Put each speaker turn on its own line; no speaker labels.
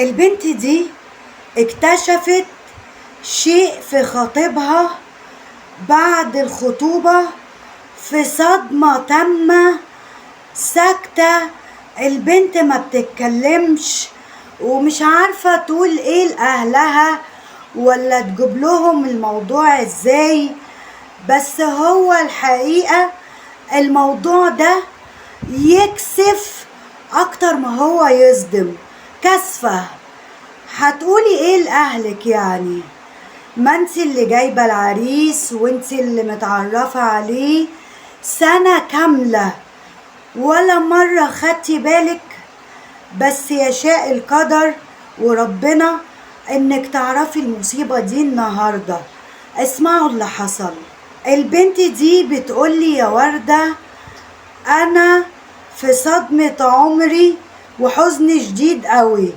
البنت دي اكتشفت شيء في خطيبها بعد الخطوبة، في صدمة تامة، ساكتة. البنت ما بتتكلمش ومش عارفة تقول ايه لأهلها ولا تجيب لهم الموضوع ازاي. بس هو الحقيقة الموضوع ده يكسف اكتر ما هو يصدم. كسفة. هتقولي ايه لأهلك يعني؟ ما انت اللي جايبة العريس وانت اللي متعرفة عليه سنة كاملة، ولا مرة خدتي بالك؟ بس يشاء القدر وربنا انك تعرفي المصيبة دي النهاردة. اسمعوا اللي حصل. البنت دي بتقولي يا وردة انا في صدمة عمري وحزن شديد قوي.